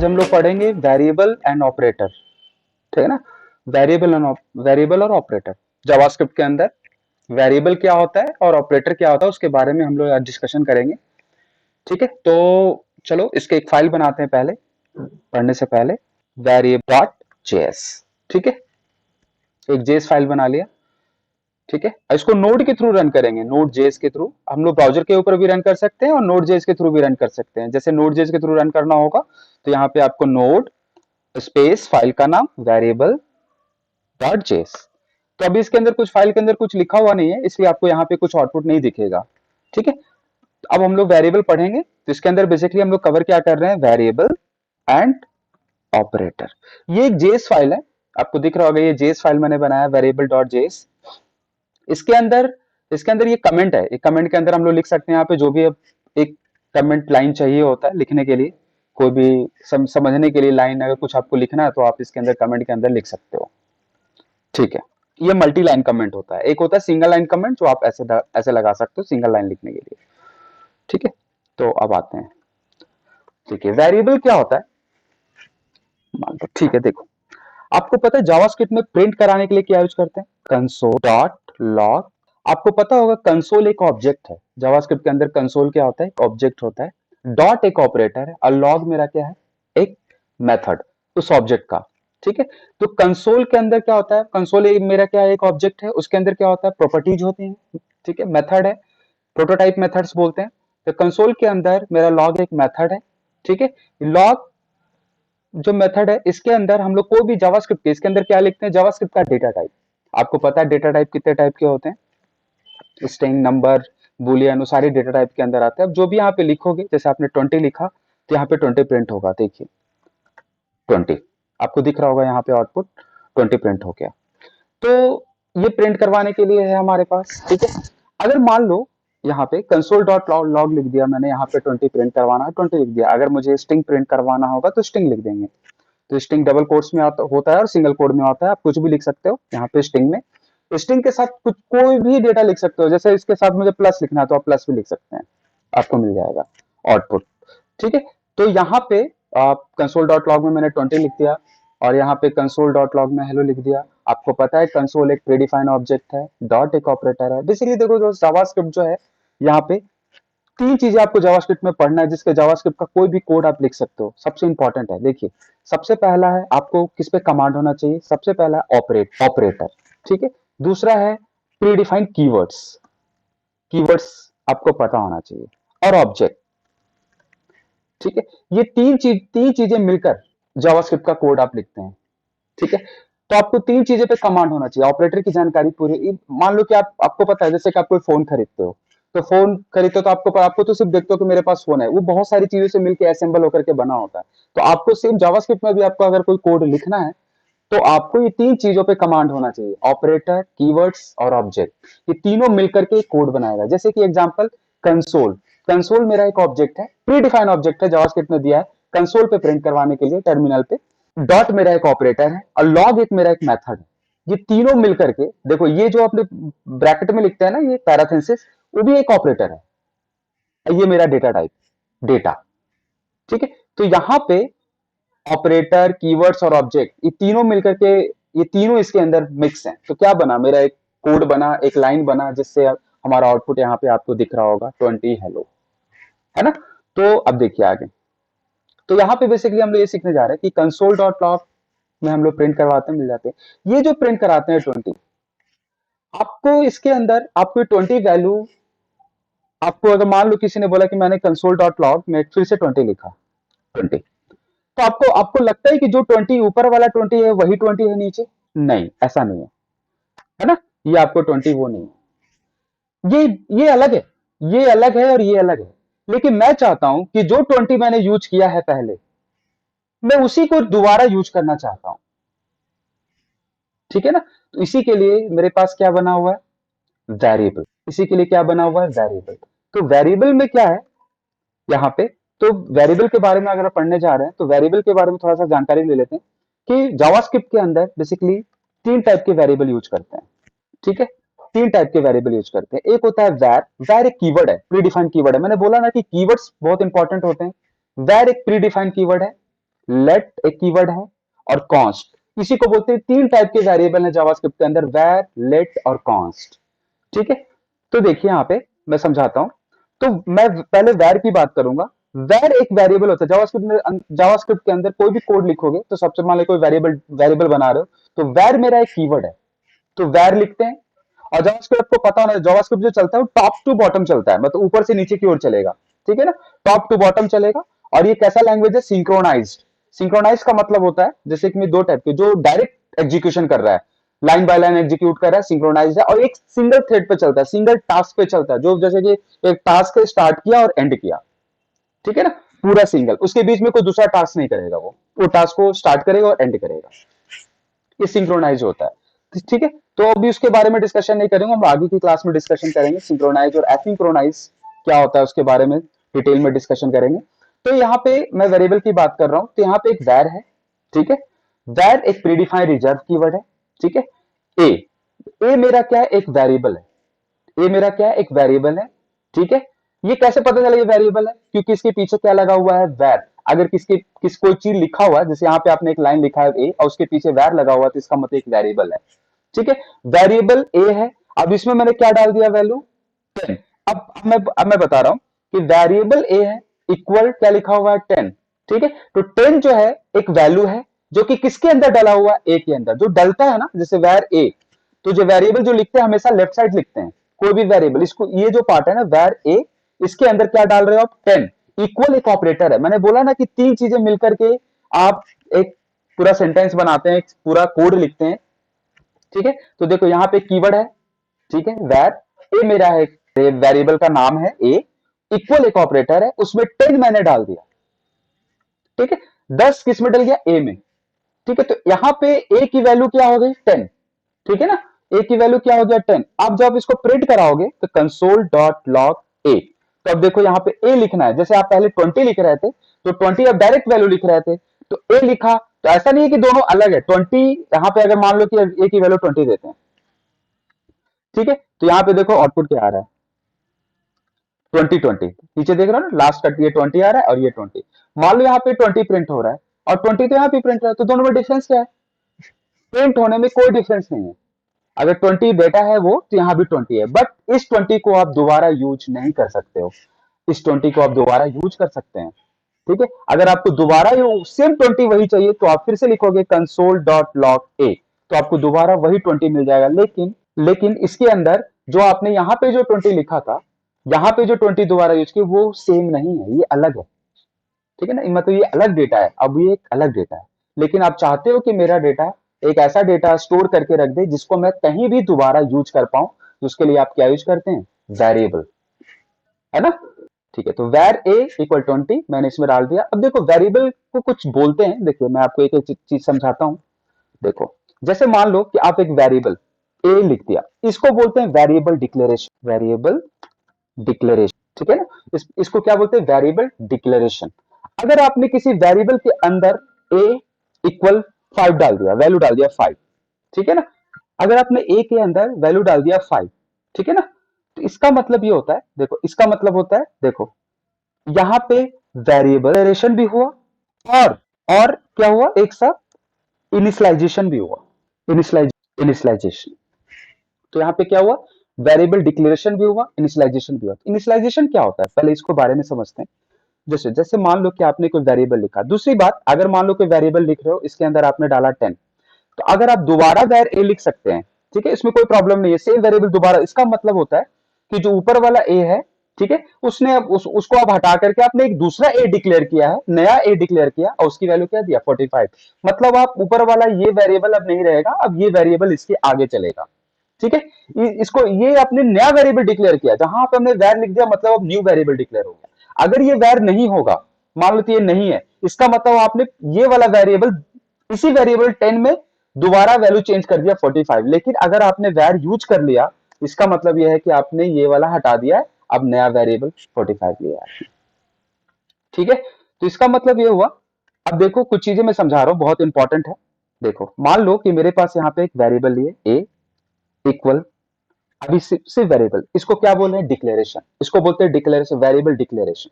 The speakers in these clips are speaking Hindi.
आज हम लोग पढ़ेंगे वेरिएबल एंड ऑपरेटर, ठीक है ना। वेरिएबल और ऑपरेटर जावास्क्रिप्ट के अंदर वेरिएबल क्या होता है और ऑपरेटर क्या होता है उसके बारे में हम लोग आज डिस्कशन करेंगे। ठीक है, तो चलो इसके एक फाइल बनाते हैं पहले पढ़ने से पहले, variable.js। ठीक है, एक जेएस फाइल बना लिया। ठीक है, इसको नोड के थ्रू रन करेंगे, नोड जेएस के थ्रू। हम लोग ब्राउजर के ऊपर भी रन कर सकते हैं और नोड जेएस के थ्रू भी रन कर सकते हैं। जैसे नोड जेएस के थ्रू रन करना होगा तो यहाँ पे आपको नोड स्पेस फाइल का नाम variable.js। तो अभी इसके अंदर कुछ फाइल के अंदर कुछ लिखा हुआ नहीं है, इसलिए आपको यहाँ पे कुछ आउटपुट नहीं दिखेगा। ठीक है, तो अब हम लोग वेरिएबल पढ़ेंगे, तो इसके अंदर बेसिकली हम लोग कवर क्या कर रहे हैं, वेरिएबल एंड ऑपरेटर। ये एक जेएस फाइल है, आपको दिख रहा होगा ये जेएस फाइल मैंने बनाया variable.js। इसके अंदर ये कमेंट है, एक कमेंट के अंदर हम लोग लिख सकते हैं यहाँ पे जो भी एक कमेंट लाइन चाहिए होता है लिखने के लिए, कोई भी समझने के लिए लाइन अगर कुछ आपको लिखना है तो आप इसके अंदर कमेंट के अंदर लिख सकते हो। ठीक है, ये मल्टी लाइन कमेंट होता है, एक होता है सिंगल लाइन कमेंट जो आप ऐसे लगा सकते हो सिंगल लाइन लिखने के लिए। ठीक है, तो अब आते हैं। ठीक है, वेरिएबल क्या होता है मान लो। ठीक है, देखो आपको पता है जावास्क्रिप्ट में प्रिंट कराने के लिए क्या यूज करते हैं, कंसोल डॉट लॉग। आपको पता होगा कंसोल एक ऑब्जेक्ट है, जावास्क्रिप्ट के अंदर कंसोल क्या होता है, एक ऑब्जेक्ट होता है। डॉट एक ऑपरेटर है और लॉग मेरा क्या है, एक मेथड उस ऑब्जेक्ट का। ठीक है, तो कंसोल के अंदर क्या होता है, कंसोल मेरा क्या है, एक ऑब्जेक्ट है, उसके अंदर क्या होता है, प्रॉपर्टीज होती हैं। ठीक है, मेथड है, प्रोटोटाइप मेथड्स बोलते हैं। तो कंसोल के अंदर मेरा लॉग एक मेथड है। ठीक है, लॉग जो मेथड है इसके अंदर हम लोग कोई भी जावास्क्रिप्ट के इसके अंदर क्या लिखते हैं, जावास्क्रिप्ट का डेटा टाइप। आपको पता है डेटा टाइप कितने टाइप के होते हैं, स्ट्रिंग, नंबर, बूलियन, सारे डेटा टाइप के अंदर आते हैं। अब जो भी यहाँ पे लिखोगे, जैसे आपने 20 लिखा तो यहाँ पे 20 प्रिंट होगा। देखिए 20 आपको दिख रहा होगा, यहाँ पे आउटपुट 20 प्रिंट हो गया। तो ये प्रिंट करवाने के लिए है हमारे पास। ठीक है, अगर मान लो यहाँ पे कंसोल डॉट लॉग लिख दिया मैंने, यहाँ पे 20 प्रिंट करवाना है, 20 लिख दिया। अगर मुझे स्ट्रिंग प्रिंट करवाना होगा तो स्ट्रिंग लिख देंगे। तो स्ट्रिंग डबल कोट्स में होता है और सिंगल कोड में होता है, आप कुछ भी लिख सकते हो यहाँ पे स्ट्रिंग में। स्ट्रिंग के साथ कुछ कोई भी डेटा लिख सकते हो, जैसे इसके साथ मुझे प्लस लिखना है तो आप प्लस भी लिख सकते हैं, आपको मिल जाएगा आउटपुट। ठीक है, तो यहाँ पे आप कंसोल डॉट लॉग में मैंने 20 लिख दिया और यहाँ पे कंसोल डॉट लॉग में हेलो लिख दिया। आपको पता है कंसोल एक प्रीडिफाइंड ऑब्जेक्ट है, डॉट एक ऑपरेटर है। बेसिकली देखो जो जावास्क्रिप्ट जो है, यहाँ पे तीन चीजें आपको जावास्क्रिप्ट में पढ़ना है, जिसके जावास्क्रिप्ट का कोई भी कोड आप लिख सकते हो। सबसे इंपॉर्टेंट है, देखिए सबसे पहला है आपको किस पे कमांड होना चाहिए, सबसे पहला है ऑपरेटर। ठीक है, दूसरा है प्रीडिफाइंड कीवर्ड्स, कीवर्ड्स आपको पता होना चाहिए, और ऑब्जेक्ट। ठीक है, ये तीन चीजें मिलकर जावास्क्रिप्ट का कोड आप लिखते हैं। ठीक है, तो आपको तीन चीजें पे कमांड होना चाहिए, ऑपरेटर की जानकारी पूरी। मान लो कि आपको पता है जैसे कि आप कोई फोन खरीदते हो, तो फोन खरीदते हो तो आपको तो सिर्फ देखते हो कि मेरे पास फोन है, वो बहुत सारी चीजों से मिलकर असेंबल होकर के बना होता है। तो आपको सेम जावास्क्रिप्ट में भी आपको अगर कोई कोड लिखना है तो आपको ये तीन चीजों पे कमांड होना चाहिए, ऑपरेटर, कीवर्ड्स और ऑब्जेक्ट। ये तीनों मिलकर के कोड बनाएगा। जैसे कि एग्जांपल कंसोल, कंसोल मेरा एक ऑब्जेक्ट है, प्री डिफाइंड ऑब्जेक्ट है, जावास्क्रिप्ट में दिया है कंसोल पे प्रिंट करवाने के लिए टर्मिनल पे। डॉट मेरा एक ऑपरेटर है और लॉग एक मेरा एक मेथड है। ये तीनों मिलकर के देखो, ये जो अपने ब्रैकेट में लिखते हैं ना, ये पैराथेसिस, वो भी एक ऑपरेटर है। ये मेरा डेटा टाइप, डेटा। ठीक है, तो यहां पे ऑपरेटर, कीवर्ड्स और ऑब्जेक्ट, ये तीनों मिलकर के, ये तीनों इसके अंदर मिक्स हैं। तो क्या बना, मेरा एक कोड बना, एक लाइन बना, जिससे हमारा आउटपुट यहाँ पे आपको दिख रहा होगा 20 हेलो, है ना। तो अब देखिए आगे, तो यहाँ पे बेसिकली हम लोग ये सीखने जा रहे हैं कि कंसोल डॉट लॉग में हम लोग प्रिंट करवाते हैं, मिल जाते हैं। ये जो प्रिंट कराते हैं 20, आपको इसके अंदर आपको 20 वैल्यू, आपको अगर मान लो किसी ने बोला कि मैंने कंसोल डॉट लॉग में फिर से 20 लिखा, 20, तो आपको आपको लगता है कि जो 20 ऊपर वाला 20 है वही 20 है नीचे? नहीं, ऐसा नहीं है, है ना। ये आपको 20 वो नहीं है, ये अलग है, ये अलग है और ये अलग है। लेकिन मैं चाहता हूं कि जो 20 मैंने यूज किया है पहले, मैं उसी को दोबारा यूज करना चाहता हूं। ठीक है ना, तो इसी के लिए मेरे पास क्या बना हुआ है, वेरिएबल। इसी के लिए क्या बना हुआ है, वेरिएबल। तो वेरिएबल में क्या है यहाँ पे, तो वेरिएबल के बारे में अगर आप पढ़ने जा रहे हैं तो वेरिएबल के बारे में थोड़ा सा जानकारी ले लेते हैं कि जावास्क्रिप्ट के अंदर बेसिकली तीन टाइप के वेरिएबल यूज करते हैं। ठीक है, तीन टाइप के वेरिएबल यूज करते हैं। एक होता है वैर, वैर एक कीवर्ड है, प्री डिफाइंड कीवर्ड है। मैंने बोला ना कि कीवर्ड्स बहुत इंपॉर्टेंट होते हैं। वैर एक प्री डिफाइंड कीवर्ड है लेट एक कीवर्ड है, और कॉन्स्ट। इसी को बोलते हैं, तीन टाइप के वेरिएबल है जावास्क्रिप्ट के अंदर, वेर, लेट और कॉन्स्ट। ठीक है, तो देखिए यहाँ पे मैं समझाता हूं। तो मैं पहले वैर की बात करूंगा। वैर एक वेरिएबल होता है जावास्क्रिप्ट में। जावास्क्रिप्ट के अंदर कोई भी कोड लिखोगे तो सबसे मान लो कोई वेरिएबल वेरिएबल बना रहे हो, तो वैर मेरा एक कीवर्ड है, तो वैर लिखते हैं। और जावास्क्रिप्ट आपको पता होना, जावास्क्रिप्ट जो चलता है वो टॉप टू बॉटम चलता है, मतलब ऊपर से नीचे की ओर चलेगा। ठीक है ना, टॉप टू बॉटम चलेगा। और ये कैसा लैंग्वेज है, सिंक्रोनाइज्ड। सिंक्रोनाइज का मतलब होता है जैसे कि दो टाइप के, जो डायरेक्ट एग्जीक्यूशन कर रहा है, लाइन बाय लाइन एग्जीक्यूट कर रहा है, सिंक्रोनाइज है। और एक सिंगल थ्रेड पे चलता है, सिंगल टास्क पे चलता है, जो जैसे कि एक टास्क स्टार्ट किया और एंड किया, ठीक है ना, पूरा सिंगल, उसके बीच में कोई दूसरा टास्क नहीं करेगा, वो टास्क को स्टार्ट करेगा और एंड करेगा। ये सिंक्रोनाइज होता है, ठीक है। तो अभी उसके बारे में डिस्कशन नहीं करेंगे, हम आगे की क्लास में डिस्कशन करेंगे सिंक्रोनाइज और एसिंक्रोनाइज क्या होता है, उसके बारे में डिटेल में डिस्कशन करेंगे। तो यहाँ पे मैं वेरिएबल की बात कर रहा हूं, तो यहाँ पे एक वैर है, ठीक है। वैर एक प्रीडिफाइंड रिजर्व कीवर्ड है, ठीक है। ए ए मेरा क्या है, एक वेरिएबल है। ये मेरा क्या है, एक वेरिएबल है, ठीक है। ये कैसे पता चला ये वेरिएबल है, क्योंकि इसके पीछे क्या लगा हुआ है, वैर। अगर किस कोई चीज लिखा हुआ है, जैसे यहाँ पे आपने एक लाइन लिखा है ए और उसके पीछे वैर लगा हुआ है, तो इसका मतलब एक वेरिएबल है, ठीक है। वेरिएबल ए है। अब इसमें मैंने क्या डाल दिया, वैल्यू 10। अब मैं बता रहा हूं कि वेरिएबल ए है, इक्वल क्या लिखा हुआ है, 10, ठीक है। तो 10 जो है एक वैल्यू है, जो कि किसके अंदर डला हुआ है, ए के अंदर। जो डलता है ना, जैसे वैर ए, तो जो वेरिएबल जो लिखते हैं हमेशा लेफ्ट साइड लिखते हैं, कोई भी वेरिएबल, इसको ये जो पार्ट है ना वैर ए, इसके अंदर क्या डाल रहे हो आप, 10। इक्वल एक ऑपरेटर है, मैंने बोला ना कि तीन चीजें मिलकर के आप एक पूरा सेंटेंस बनाते हैं, एक पूरा कोड लिखते हैं, ठीक है। तो देखो यहाँ पे कीवर्ड है, ठीक है, वैर ए मेरा है, वेरिएबल का नाम है ए, इक्वल एक ऑपरेटर है, उसमें 10 मैंने डाल दिया, ठीक है। 10 किस में डल गया, ए में, ठीक है। तो यहाँ पे ए की वैल्यू क्या हो गई, 10, ठीक है ना। ए की वैल्यू क्या हो गया, 10। अब जब इसको प्रिंट कराओगे तो कंसोल डॉट लॉग ए, तो अब देखो यहाँ पे ए लिखना है, जैसे आप पहले 20 लिख रहे थे, तो 20 अब डायरेक्ट वैल्यू लिख रहे थे, तो ए लिखा। तो ऐसा नहीं है कि दोनों अलग है, 20 यहाँ पे अगर मान लो कि ए की वैल्यू 20 देते हैं, ठीक है। तो यहाँ पे देखो आउटपुट क्या आ रहा है, 20 20, नीचे देख रहे हो ना, लास्ट कट ये 20 आ रहा है और ये 20। मान लो यहाँ पे 20 प्रिंट हो रहा है और 20 तो यहाँ पे प्रिंट हो रहा है, तो दोनों में डिफरेंस क्या है, प्रिंट होने में कोई डिफरेंस नहीं है। अगर 20 बेटा है वो, तो यहाँ भी 20 है, बट इस 20 को आप दोबारा यूज नहीं कर सकते हो, इस 20 को आप दोबारा यूज कर सकते हैं, ठीक है। अगर आपको दोबारा सेम 20 वही चाहिए, तो आप फिर से लिखोगे कंसोल डॉट लॉग ए, तो आपको दोबारा वही 20 मिल जाएगा। लेकिन इसके अंदर जो आपने यहाँ पे जो 20 लिखा था, यहाँ पे जो 20 दोबारा यूज की, वो सेम नहीं है, ये अलग है, ठीक है ना। मतलब ये अलग डेटा है, अब ये एक अलग डेटा है। लेकिन आप चाहते हो कि मेरा डेटा एक ऐसा डेटा स्टोर करके रख दे जिसको मैं कहीं भी दोबारा यूज कर पाऊं, तो उसके लिए आप क्या यूज करते हैं, वेरिएबल, है ना। ठीक है, तो वैर ए इक्वल 20 मैंने इसमें डाल दिया। अब देखो वेरिएबल को कुछ बोलते हैं, देखिए मैं आपको एक एक चीज समझाता हूं। देखो, जैसे मान लो कि आप एक वेरिएबल ए लिख दिया, इसको बोलते हैं वेरिएबल डिक्लेरेशन, वेरिएबल डिक्लेरेशन, ठीक है ना। इसको क्या बोलते हैं, वेरिएबल डिक्लेरेशन। अगर आपने किसी वेरिएबल के अंदर ए इक्वल 5 डाल दिया, वैल्यू डाल दिया 5, ठीक है ना। अगर आपने ए के अंदर वैल्यू डाल दिया 5, ठीक है ना, तो इसका मतलब ये होता है, देखो इसका मतलब होता है, देखो यहां पे वेरिएबल डिक्लेरेशन भी हुआ, और और क्या हुआ, एक साथ इनिशियलाइजेशन भी हुआ, इनिशियलाइजेशन। तो यहाँ पे क्या हुआ, वेरिएबल डिक्लेरेशन भी हुआ, इनिशियलाइजेशन भी हुआ। इनिशियलाइजेशन क्या होता है, पहले इसको बारे में समझते हैं। जैसे जैसे मान लो कि आपने कोई वेरिएबल लिखा, दूसरी बात, अगर मान लो कोई वेरिएबल लिख रहे हो, इसके अंदर आपने डाला 10, तो अगर आप दोबारा वैर ए लिख सकते हैं, ठीक है, इसमें कोई प्रॉब्लम नहीं है, सेम वेरिएबल दोबारा। इसका मतलब होता है कि जो ऊपर वाला ए है, ठीक है, उसने अब उसको आप हटा करके आपने एक दूसरा ए डिक्लेयर किया है, नया ए डिक्लेयर किया, और उसकी वैल्यू क्या दिया, 45। मतलब आप ऊपर वाला ये वेरिएबल अब नहीं रहेगा, अब ये वेरिएबल इसके आगे चलेगा, ठीक है। इसको ये आपने नया वेरिएबल डिक्लेयर किया, जहां पे हमने वैर लिख दिया, मतलब अब न्यू वेरिएबल डिक्लेयर हो गया। अगर ये वैर नहीं होगा, मान लो तो ये नहीं है, इसका मतलब आपने ये वाला वेरिएबल, इसी वेरिएबल 10 में दोबारा वैल्यू चेंज कर दिया 45। लेकिन अगर आपने वैर यूज कर लिया, इसका मतलब यह है कि आपने ये वाला हटा दिया है, अब नया वेरिएबल 45 लिया है, ठीक है। तो इसका मतलब ये हुआ। अब देखो कुछ चीजें मैं समझा रहा हूं, बहुत इंपॉर्टेंट है। देखो मान लो कि मेरे पास यहाँ पे एक वेरिएबल लिए ए इक्वल, अभी सिर्फ वेरिएबल, इसको क्या बोल रहे हैं, डिक्लेरेशन, इसको बोलते हैं डिक्लेरेशन, वेरिएबल डिक्लेरेशन,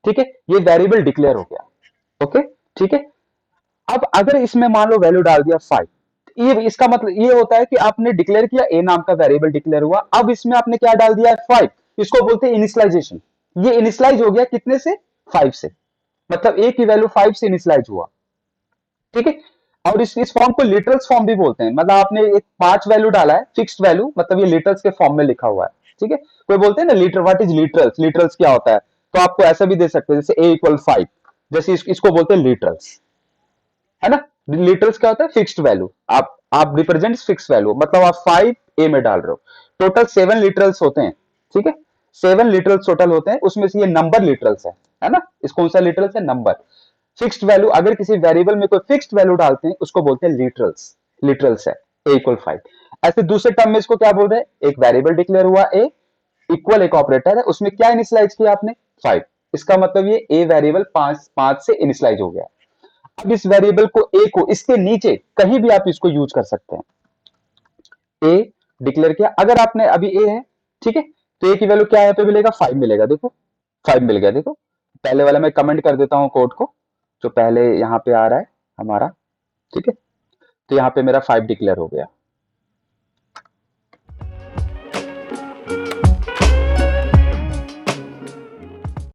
ठीक है। ये वेरिएबल डिक्लेयर हो गया, ओके, ठीक है। अब अगर इसमें मान लो वैल्यू डाल दिया 5, ये इसका मतलब ये होता है कि आपने डिक्लेयर किया, ए नाम का वेरिएबल डिक्लेयर हुआ, अब इसमें आपने क्या डाल दिया है 5, इसको बोलते हैं इनिशियलाइजेशन। ये इनिशियलाइज हो गया कितने से, 5 से, मतलब ए की वैल्यू 5 से इनिशियलाइज हुआ, ठीक है। और इस फॉर्म को लिटरल्स फॉर्म भी बोलते हैं, मतलब आपने एक 5 वैल्यू डाला है फिक्स्ड वैल्यू, मतलब ये लिटरल्स के फॉर्म में लिखा हुआ है, ठीक है। कोई बोलते हैं ना litre, what is literals, literals क्या होता है, तो आपको ऐसा भी दे सकते हैं जैसे a = 5, जैसे इसको बोलते हैं लिटरल्स, है ना। लिटरल्स क्या होता है, फिक्स्ड वैल्यू, आप रिप्रेजेंट फिक्स वैल्यू, मतलब आप 5 ए में डाल रहे हो। टोटल 7 लिटरल्स होते हैं, ठीक है, 7 लिटरल्स टोटल होते हैं, उसमें से ये नंबर लिटरल्स है ना। इस कौन सा लिटरल्स है, नंबर। फिक्स्ड वैल्यू, अगर किसी वेरिएबल में कोई फिक्स्ड वैल्यू डालते हैं उसको बोलते हैं लिटरल्स, लिटरल्स है a = 5। ऐसे दूसरे टर्म में इसको क्या बोल रहे हैं, एक वेरिएबल डिक्लेयर हुआ a, इक्वल एक ऑपरेटर है, उसमें क्या इनिशियलाइज किया आपने, 5, इसका मतलब ये a वेरिएबल 5 से इनिशियलाइज हो गया। अब इस वेरिएबल को a को इसके नीचे कहीं भी आप इसको यूज कर सकते हैं। a डिक्लेयर किया, अगर आपने अभी a है, ठीक है, तो a की वैल्यू क्या यहाँ पे मिलेगा, 5 मिलेगा, देखो 5 मिल गया, देखो। पहले वाला मैं कमेंट कर देता हूं कोड को, जो पहले यहाँ पे आ रहा है हमारा, ठीक है, तो यहाँ पे मेरा 5 डिक्लेयर हो गया।